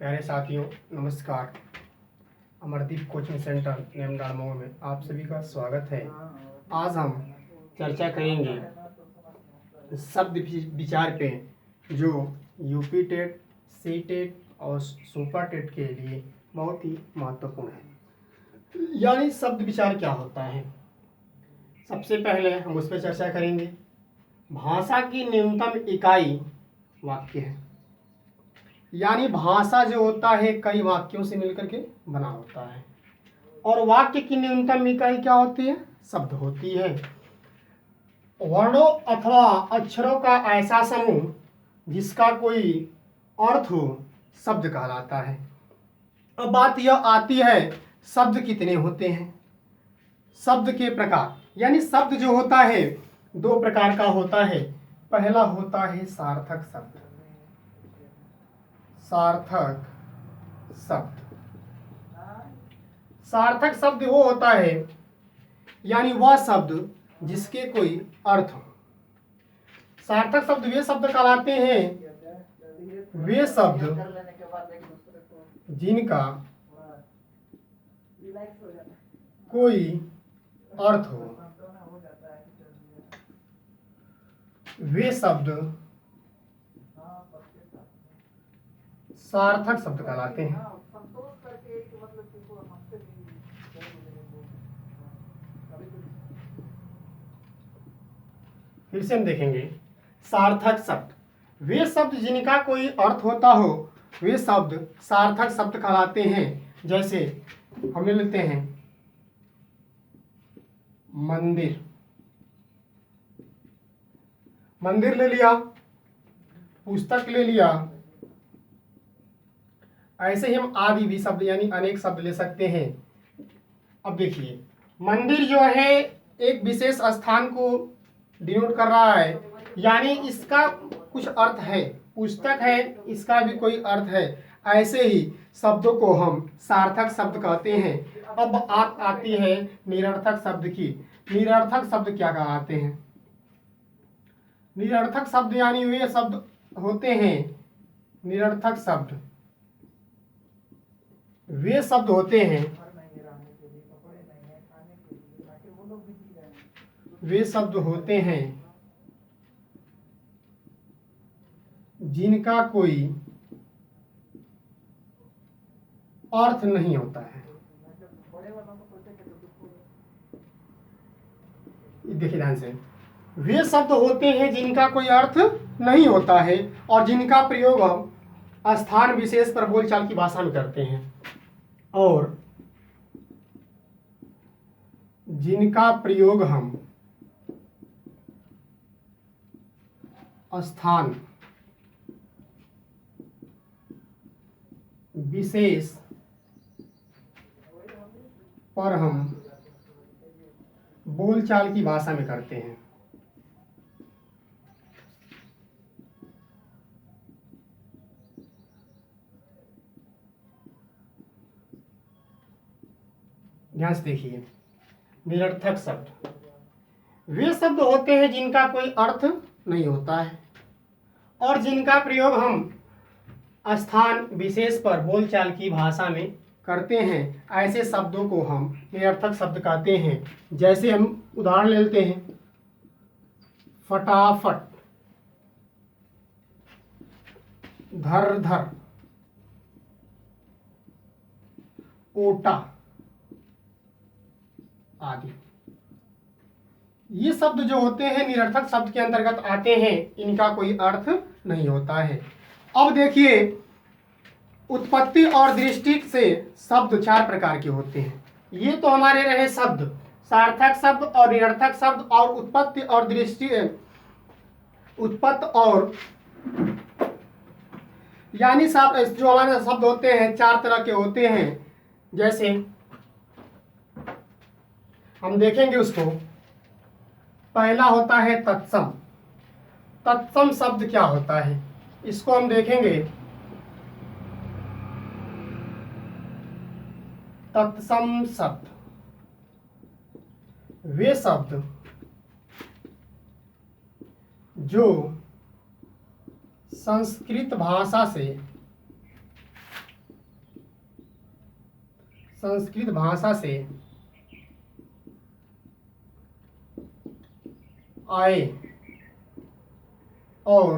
प्यारे साथियों, नमस्कार। अमरदीप कोचिंग सेंटर नेमडार मऊ में आप सभी का स्वागत है। आज हम चर्चा करेंगे शब्द विचार पे, जो यूपी टेट, सी टेट और सुपर टेट के लिए बहुत ही महत्वपूर्ण है। यानी शब्द विचार क्या होता है, सबसे पहले हम उस पर चर्चा करेंगे। भाषा की न्यूनतम इकाई वाक्य है। यानी भाषा जो होता है कई वाक्यों से मिलकर के बना होता है, और वाक्य की न्यूनतम इकाई क्या होती है? शब्द होती है। वर्णों अथवा अक्षरों का ऐसा समूह जिसका कोई अर्थ हो, शब्द कहलाता है। अब बात यह आती है, शब्द कितने होते हैं? शब्द के प्रकार, यानी शब्द जो होता है दो प्रकार का होता है। पहला होता है सार्थक शब्द। सार्थक शब्द, सार्थक शब्द वो होता है यानी वह शब्द जिसके कोई अर्थ हो। सार्थक शब्द वे शब्द कहलाते हैं, वे शब्द जिनका कोई अर्थ हो, वे शब्द सार्थक शब्द कहलाते हैं। फिर से हम देखेंगे, सार्थक शब्द वे शब्द जिनका कोई अर्थ होता हो, वे शब्द सार्थक शब्द कहलाते हैं। जैसे हम ले लेते हैं मंदिर। मंदिर ले लिया, पुस्तक ले लिया। ऐसे ही हम आदि भी शब्द यानी अनेक शब्द ले सकते हैं। अब देखिए, मंदिर जो है एक विशेष स्थान को डिनोट कर रहा है, यानी इसका कुछ अर्थ है। पुस्तक है, इसका भी कोई अर्थ है। ऐसे ही शब्दों को हम सार्थक शब्द कहते हैं। अब बात आती है निरर्थक शब्द की। निरर्थक शब्द क्या कहलाते हैं? निरर्थक शब्द यानी वे शब्द होते हैं, निरर्थक शब्द वे शब्द होते हैं, वे शब्द होते हैं जिनका कोई अर्थ नहीं होता है। देखिए ध्यान से, वे शब्द होते हैं जिनका कोई अर्थ नहीं होता है और जिनका प्रयोग हम स्थान विशेष पर बोलचाल की भाषा में करते हैं, और जिनका प्रयोग हम स्थान विशेष पर हम बोलचाल की भाषा में करते हैं। ध्यान से देखिए, निरर्थक शब्द वे शब्द होते हैं जिनका कोई अर्थ नहीं होता है और जिनका प्रयोग हम स्थान विशेष पर बोलचाल की भाषा में करते हैं। ऐसे शब्दों को हम निरर्थक शब्द कहते हैं। जैसे हम उदाहरण लेते हैं, फटाफट, धर धर, ओटा आदि। ये शब्द जो होते हैं निरर्थक शब्द के अंतर्गत आते हैं, इनका कोई अर्थ नहीं होता है। अब देखिए, उत्पत्ति और दृष्टि से शब्द चार प्रकार के होते हैं। ये तो हमारे रहे शब्द, सार्थक शब्द और निरर्थक शब्द और उत्पत्ति और दृष्टि। उत्पत्ति और यानी शब्द जो हमारे शब्द होते हैं चार तरह के होते हैं। जैसे हम देखेंगे उसको, पहला होता है तत्सम। तत्सम शब्द क्या होता है, इसको हम देखेंगे। तत्सम शब्द वे शब्द जो संस्कृत भाषा से संस्कृत भाषा से आए और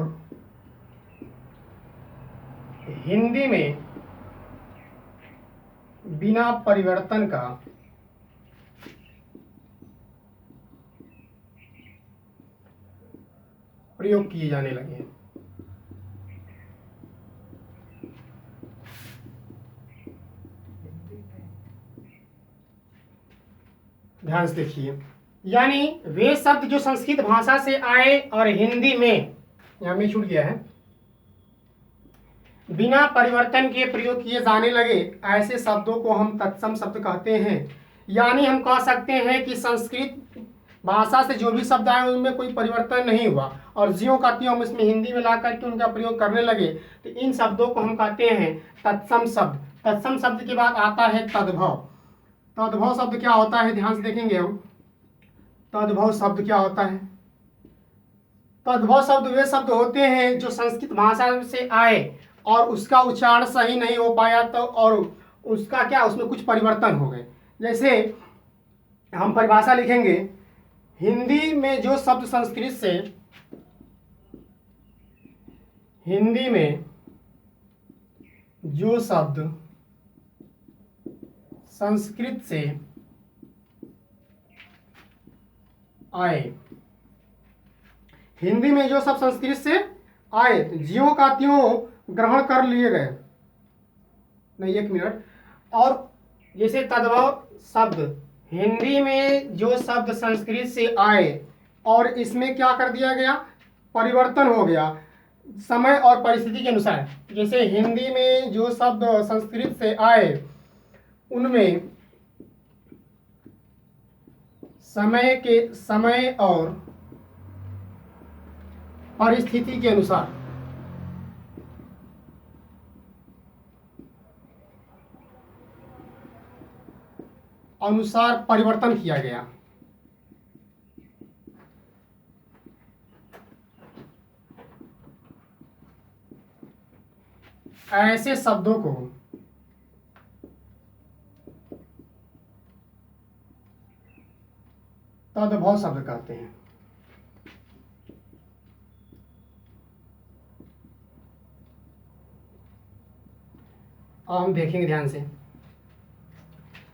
हिंदी में बिना परिवर्तन का प्रयोग किए जाने लगे। ध्यान से देखिए, यानी वे शब्द जो संस्कृत भाषा से आए और हिंदी में, यहां में छूट गया है, बिना परिवर्तन के प्रयोग किए जाने लगे, ऐसे शब्दों को हम तत्सम शब्द कहते हैं। यानी हम कह सकते हैं कि संस्कृत भाषा से जो भी शब्द आए उनमें कोई परिवर्तन नहीं हुआ और ज्यों का त्यों हम इसमें हिंदी में ला करके उनका प्रयोग करने लगे, तो इन शब्दों को हम कहते हैं तत्सम शब्द। तत्सम शब्द के बाद आता है तद्भव। तद्भव शब्द क्या होता है, ध्यान से देखेंगे हम। तद्भव शब्द क्या होता है? तद्भव शब्द वे शब्द होते हैं जो संस्कृत भाषा से आए और उसका उच्चारण सही नहीं हो पाया तो, और उसका क्या, उसमें कुछ परिवर्तन हो गए। जैसे हम परिभाषा लिखेंगे, हिंदी में जो शब्द संस्कृत से, हिंदी में जो शब्द संस्कृत से आए, हिंदी में जो शब्द संस्कृत से आए ज्यों का त्यों ग्रहण कर लिए गए। नहीं, एक मिनट। और जैसे तद्भव शब्द, हिंदी में जो शब्द संस्कृत से आए और इसमें क्या कर दिया गया, परिवर्तन हो गया समय और परिस्थिति के अनुसार। जैसे हिंदी में जो शब्द संस्कृत से आए उनमें समय और परिस्थिति के अनुसार परिवर्तन किया गया। ऐसे शब्दों को तद्भव शब्द कहते हैं। अब हम देखेंगे ध्यान से,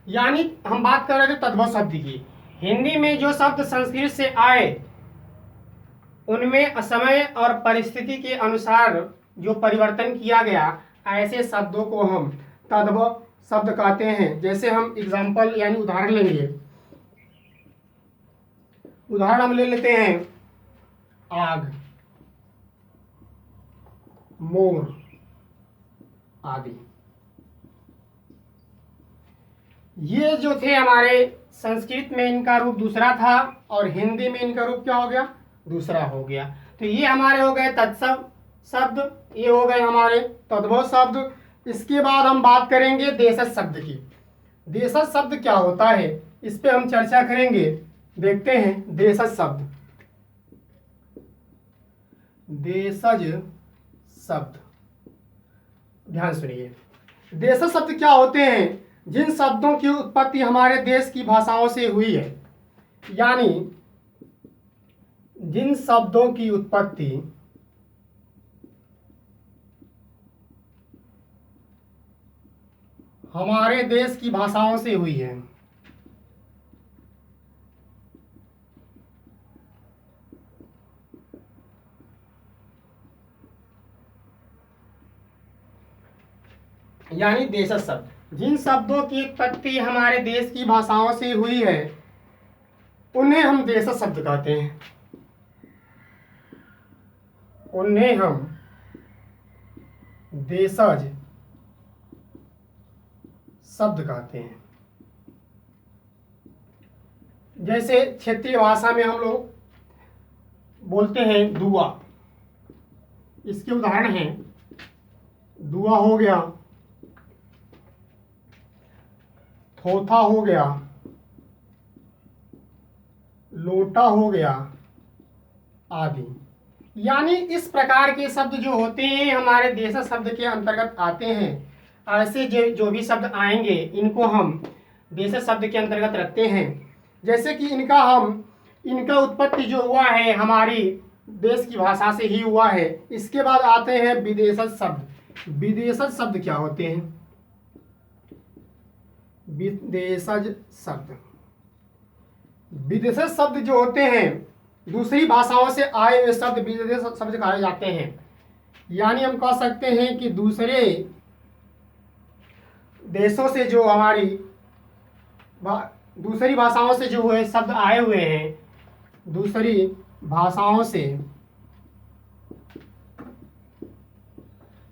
यानी हम बात कर रहे थे तद्भव शब्द की। हिंदी में जो शब्द संस्कृत से आए उनमें समय और परिस्थिति के अनुसार जो परिवर्तन किया गया, ऐसे शब्दों को हम तद्भव शब्द कहते हैं। जैसे हम एग्जाम्पल यानी उदाहरण लेंगे। उदाहरण हम ले लेते हैं, आग, मोर आदि। ये जो थे हमारे, संस्कृत में इनका रूप दूसरा था और हिंदी में इनका रूप क्या हो गया, दूसरा हो गया। तो ये हमारे हो गए तत्सम शब्द, ये हो गए हमारे तद्भव शब्द। इसके बाद हम बात करेंगे देशज शब्द की। देशज शब्द क्या होता है, इस पे हम चर्चा करेंगे। देखते हैं देशज शब्द। देशज शब्द, ध्यान सुनिए। देशज शब्द क्या होते हैं, जिन शब्दों की उत्पत्ति हमारे देश की भाषाओं से हुई है। यानी जिन शब्दों की उत्पत्ति हमारे देश की भाषाओं से हुई है। यानी देशज शब्द, जिन शब्दों की उत्पत्ति हमारे देश की भाषाओं से हुई है उन्हें हम देशज शब्द कहते हैं। उन्हें हम देशज शब्द कहते हैं। जैसे क्षेत्रीय भाषा में हम लोग बोलते हैं दुआ, इसके उदाहरण हैं दुआ हो गया, थोथा हो गया, लोटा हो गया आदि। यानी इस प्रकार के शब्द जो होते हैं हमारे देशज शब्द के अंतर्गत आते हैं। ऐसे जो भी शब्द आएंगे इनको हम देशज शब्द के अंतर्गत रखते हैं। जैसे कि इनका उत्पत्ति जो हुआ है हमारी देश की भाषा से ही हुआ है। इसके बाद आते हैं विदेशज शब्द। विदेशज शब्द क्या होते हैं? विदेशज शब्द, विदेशज शब्द जो होते हैं दूसरी भाषाओं से आए हुए शब्द विदेश शब्द कहे जाते हैं। यानी हम कह सकते हैं कि दूसरे देशों से जो हमारी दूसरी भाषाओं से जो हुए शब्द आए हुए हैं, दूसरी भाषाओं से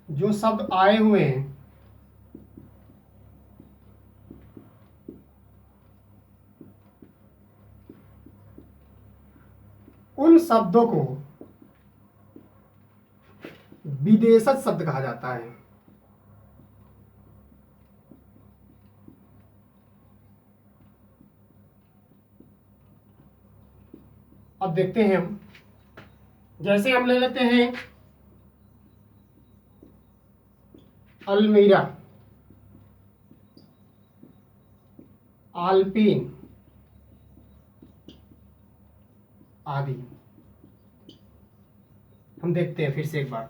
जो शब्द आए हुए हैं उन शब्दों को विदेशज शब्द कहा जाता है। अब देखते हैं हम, जैसे हम ले लेते हैं अल्मीरा, आल्पीन आदि। हम देखते हैं फिर से एक बार,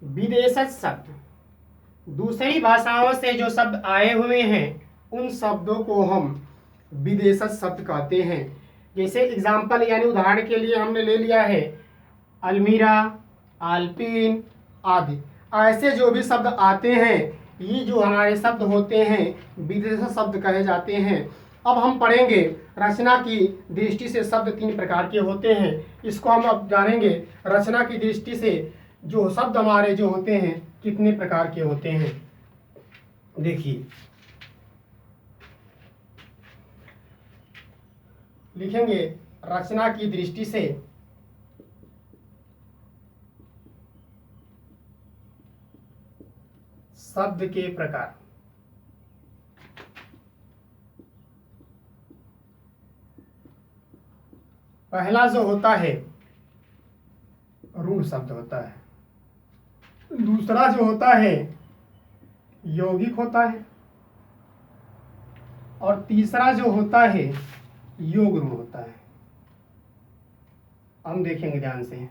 विदेशज शब्द दूसरी भाषाओं से जो शब्द आए हुए हैं उन शब्दों को हम विदेशज शब्द कहते हैं। जैसे एग्जाम्पल यानी उदाहरण के लिए हमने ले लिया है अल्मीरा, आल्पीन आदि। ऐसे जो भी शब्द आते हैं ये जो हमारे शब्द होते हैं विदेशज शब्द कहे जाते हैं। अब हम पढ़ेंगे रचना की दृष्टि से शब्द 3 प्रकार के होते हैं। इसको हम अब जानेंगे रचना की दृष्टि से जो शब्द हमारे जो होते हैं कितने प्रकार के होते हैं। देखिए, लिखेंगे रचना की दृष्टि से शब्द के प्रकार। पहला जो होता है रूढ़ शब्द होता है, दूसरा जो होता है यौगिक होता है, और तीसरा जो होता है योग रूढ़ होता है। हम देखेंगे ध्यान से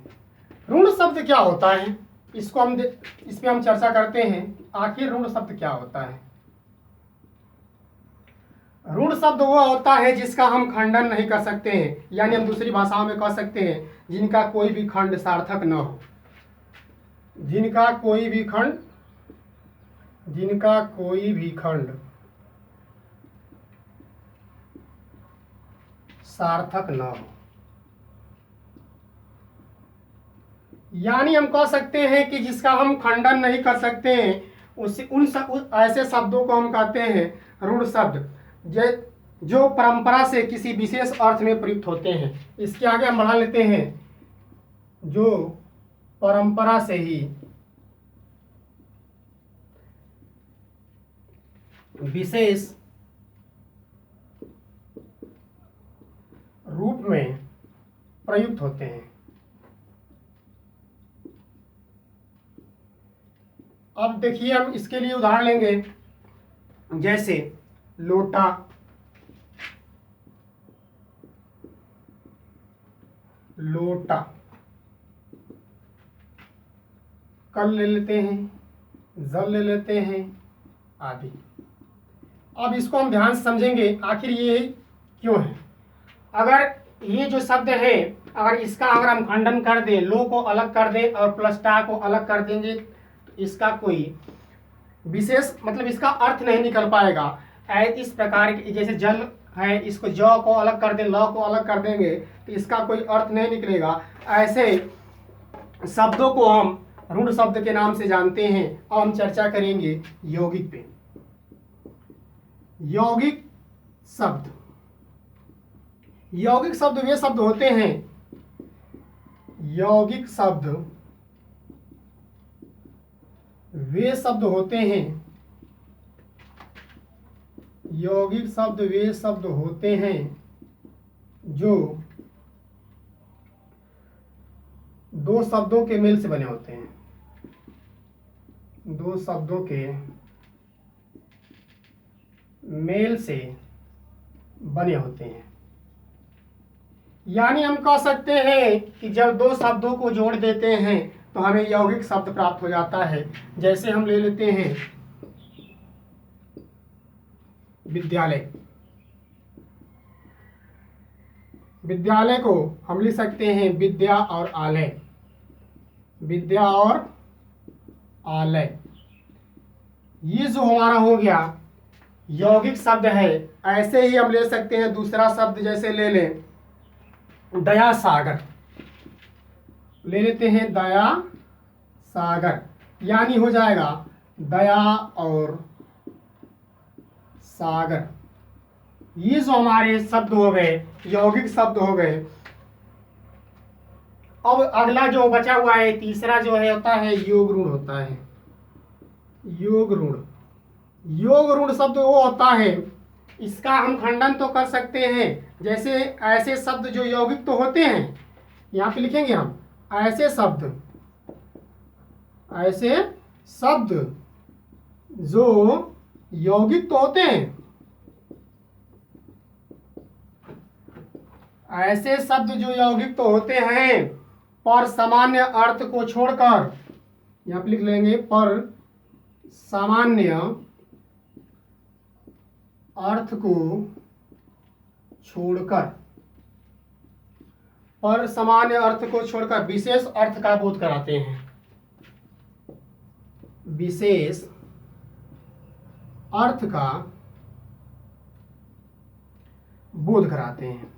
रूढ़ शब्द क्या होता है, इसको हम इसमें हम चर्चा करते हैं आखिर रूढ़ शब्द क्या होता है। रूढ़ शब्द वो होता है जिसका हम खंडन नहीं कर सकते हैं, यानी हम दूसरी भाषाओं में कह सकते हैं जिनका कोई भी खंड सार्थक न हो, जिनका कोई भी खंड सार्थक न हो। यानी हम कह सकते हैं कि जिसका हम खंडन नहीं कर सकते हैं ऐसे शब्दों को हम कहते हैं रूढ़ शब्द, जो परंपरा से किसी विशेष अर्थ में प्रयुक्त होते हैं। इसके आगे हम बढ़ा लेते हैं जो परंपरा से ही विशेष रूप में प्रयुक्त होते हैं। अब देखिए हम इसके लिए उदाहरण लेंगे, जैसे लोटा, कल ले लेते हैं, जल ले लेते हैं आदि। अब इसको हम ध्यान से समझेंगे आखिर ये क्यों है। अगर ये जो शब्द है अगर हम खंडन कर दें, लो को अलग कर दें और प्लस टा को अलग कर देंगे तो इसका कोई विशेष मतलब इसका अर्थ नहीं निकल पाएगा। इस प्रकार के जैसे जल है, इसको ज को अलग कर दें, ल को अलग कर देंगे तो इसका कोई अर्थ नहीं निकलेगा। ऐसे शब्दों को हम रूढ़ शब्द के नाम से जानते हैं। अब हम चर्चा करेंगे यौगिक पे। यौगिक शब्द वे शब्द होते हैं, यौगिक शब्द वे शब्द होते हैं, यौगिक शब्द वे शब्द होते हैं जो दो शब्दों के मेल से बने होते हैं, दो शब्दों के मेल से बने होते हैं। यानी हम कह सकते हैं कि जब दो शब्दों को जोड़ देते हैं तो हमें यौगिक शब्द प्राप्त हो जाता है। जैसे हम ले लेते हैं विद्यालय। विद्यालय को हम लिख सकते हैं विद्या और आलय, विद्या और आलय। ये जो हमारा हो गया यौगिक शब्द है। ऐसे ही हम ले सकते हैं दूसरा शब्द, जैसे ले लें दया सागर। ले लेते हैं दया सागर, यानी हो जाएगा दया और सागर। ये जो हमारे शब्द हो गए यौगिक शब्द हो गए। अब अगला जो बचा हुआ है तीसरा जो है होता है योग ऋण होता है। योग ऋण, योग ऋण शब्द वो होता है, इसका हम खंडन तो कर सकते हैं। जैसे ऐसे शब्द जो यौगिक तो होते हैं, यहाँ पे लिखेंगे हम ऐसे शब्द जो यौगिक तो होते हैं, ऐसे शब्द जो यौगिक तो होते हैं पर सामान्य अर्थ को छोड़कर, यहाँ पे लिख लेंगे पर सामान्य अर्थ को छोड़कर, पर सामान्य अर्थ को छोड़कर विशेष अर्थ का बोध कराते हैं। विशेष अर्थ का बोध कराते हैं।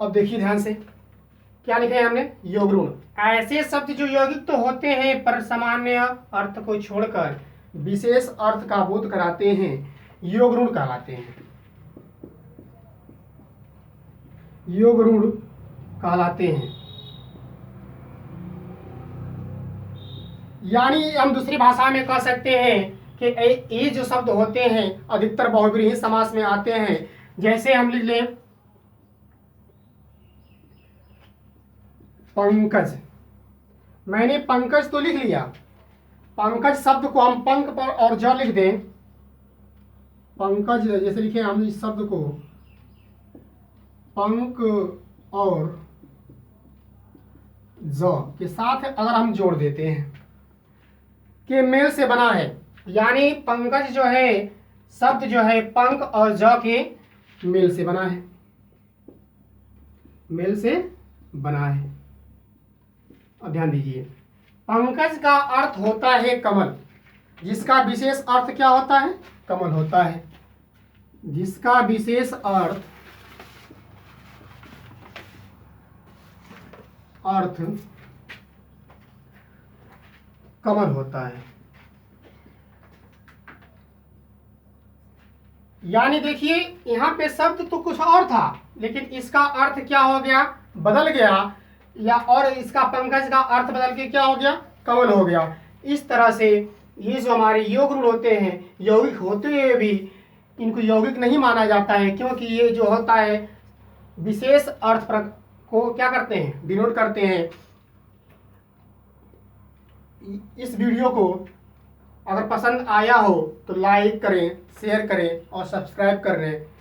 अब देखिए ध्यान से क्या लिखा है हमने, योग ऋण। ऐसे शब्द जो यौगिक तो होते हैं पर सामान्य अर्थ को छोड़कर विशेष अर्थ का बोध कराते हैं, योग ऋण कहलाते हैं। योग ऋण कहलाते हैं। यानी हम दूसरी भाषा में कह सकते हैं कि ये जो शब्द होते हैं अधिकतर बहुब्रीहि समास में आते हैं। जैसे हम लिख लें पंकज। मैंने पंकज तो लिख लिया, पंकज शब्द को हम पंख पर और ज लिख दें, पंकज जैसे लिखे हम इस शब्द को पंख और ज के साथ अगर हम जोड़ देते हैं कि मेल से बना है, यानी पंकज जो है शब्द जो है पंख और ज के मेल से बना है, मेल से बना है। अब ध्यान दीजिए, पंकज का अर्थ होता है कमल, जिसका विशेष अर्थ क्या होता है, कमल होता है। जिसका विशेष अर्थ कमल होता है। यानी देखिए यहाँ पे शब्द तो कुछ और था लेकिन इसका अर्थ क्या हो गया, बदल गया, या और इसका पंकज का अर्थ बदल के क्या हो गया, कमल हो गया। इस तरह से ये जो हमारे योग ऋण होते हैं यौगिक होते हुए भी इनको यौगिक नहीं माना जाता है, क्योंकि ये जो होता है विशेष अर्थ को क्या करते हैं, डिनोट करते हैं। इस वीडियो को अगर पसंद आया हो तो लाइक करें, शेयर करें और सब्सक्राइब करें।